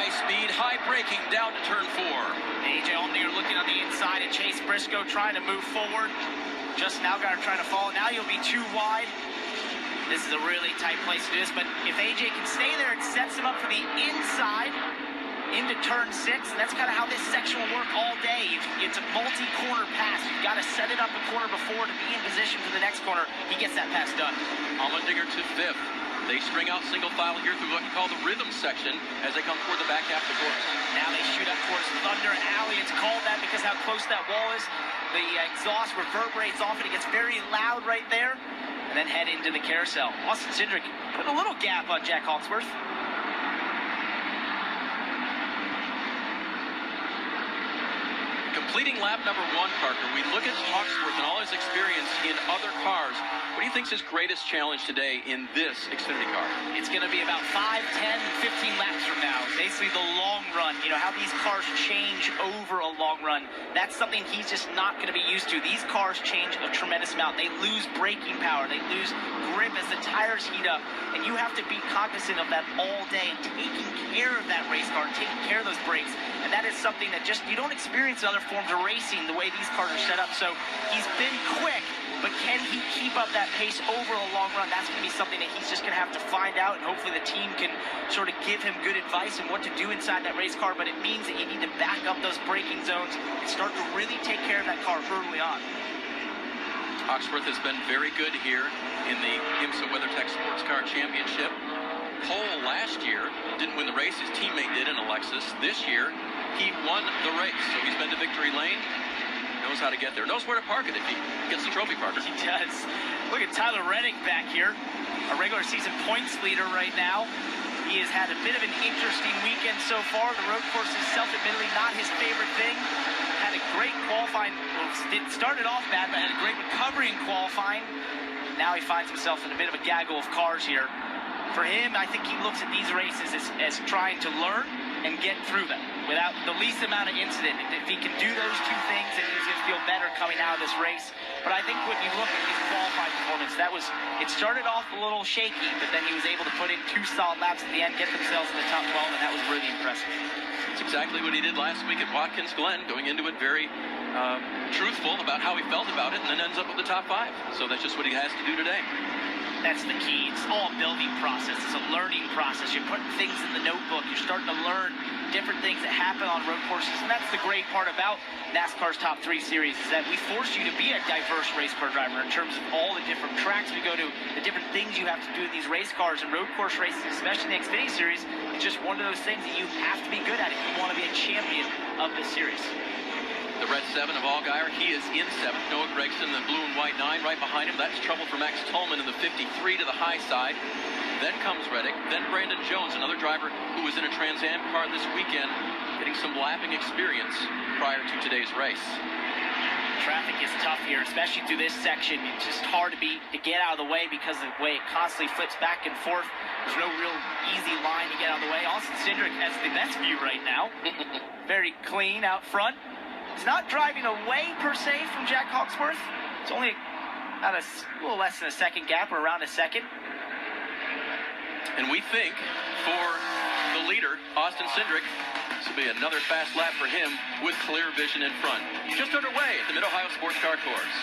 High speed, high braking down to turn 4. AJ Allmendinger looking on the inside, and Chase Briscoe trying to move forward. Justin Allgaier trying to follow. Now you'll be too wide. This is a really tight place to do this, but if AJ can stay there, it sets him up for the inside into turn 6, and that's kind of how this section will work all day. It's a multi-corner pass. You've got to set it up a corner before to be in position for the next corner. He gets that pass done. Allmendinger to 5th. They string out single file here through what you call the rhythm section as they come toward the back half of the course. Now they shoot up towards Thunder Alley. It's called that because how close that wall is. The exhaust reverberates off it. It gets very loud right there. And then head into the carousel. Austin Cindric put a little gap on Jack Hawksworth. Completing lap number 1, Parker, we look at Hawksworth and all his experience in other cars. What do you think is his greatest challenge today in this Xfinity car? It's going to be about 5, 10, 15 laps from now. Basically the long run, you know, how these cars change over a long run. That's something he's just not going to be used to. These cars change a tremendous amount. They lose braking power. They lose grip as the tires heat up. And you have to be cognizant of that all day and taking care of that race car, taking care of those brakes. And that is something that just you don't experience in other forms of racing the way these cars are set up. So he's been quick, but can he keep up that pace over a long run? That's going to be something that he's just going to have to find out, and hopefully the team can sort of give him good advice on what to do inside that race car. But it means that you need to back up those braking zones and start to really take care of that car early on. Hawksworth has been very good here in the IMSA WeatherTech Sports Car Championship. Pole last year, didn't win the race. His teammate did in a Lexus. This year, he won the race. So he's been to victory lane. Knows how to get there. Knows where to park it if he gets the trophy, Parker. He does. Look at Tyler Reddick back here, a regular season points leader right now. He has had a bit of an interesting weekend so far. The road course is self-admittedly not his favorite thing. Had a great qualifying. Well, it started off bad, but had a great recovery in qualifying. Now he finds himself in a bit of a gaggle of cars here. For him, I think he looks at these races as trying to learn and get through them without the least amount of incident. If he can do those two things, then he's going to feel better coming out of this race. But I think when you look at his qualifying performance, it started off a little shaky, but then he was able to put in 2 solid laps at the end, get themselves in the top 12, and that was really impressive. It's exactly what he did last week at Watkins Glen, going into it very truthful about how he felt about it, and then ends up with the top 5. So that's just what he has to do today. That's the key. It's all a building process. It's a learning process. You're putting things in the notebook. You're starting to learn different things that happen on road courses. And that's the great part about NASCAR's Top 3 Series, is that we force you to be a diverse race car driver in terms of all the different tracks we go to, the different things you have to do in these race cars and road course races, especially the Xfinity Series. It's just one of those things that you have to be good at if you want to be a champion of this series. The red 7 of Allgaier, he is in 7th. Noah Gragson, the blue and white 9 right behind him. That's trouble for Max Tolman in the 53 to the high side. Then comes Reddick. Then Brandon Jones, another driver who was in a Trans Am car this weekend, getting some lapping experience prior to today's race. Traffic is tough here, especially through this section. It's just hard to get out of the way because of the way it constantly flips back and forth. There's no real easy line to get out of the way. Austin Cindric has the best view right now. Very clean out front. He's not driving away, per se, from Jack Hawksworth. It's only about a little less than a second gap, or around a second. And we think for the leader, Austin Cindric, this will be another fast lap for him with clear vision in front. Just underway at the Mid-Ohio Sports Car Course.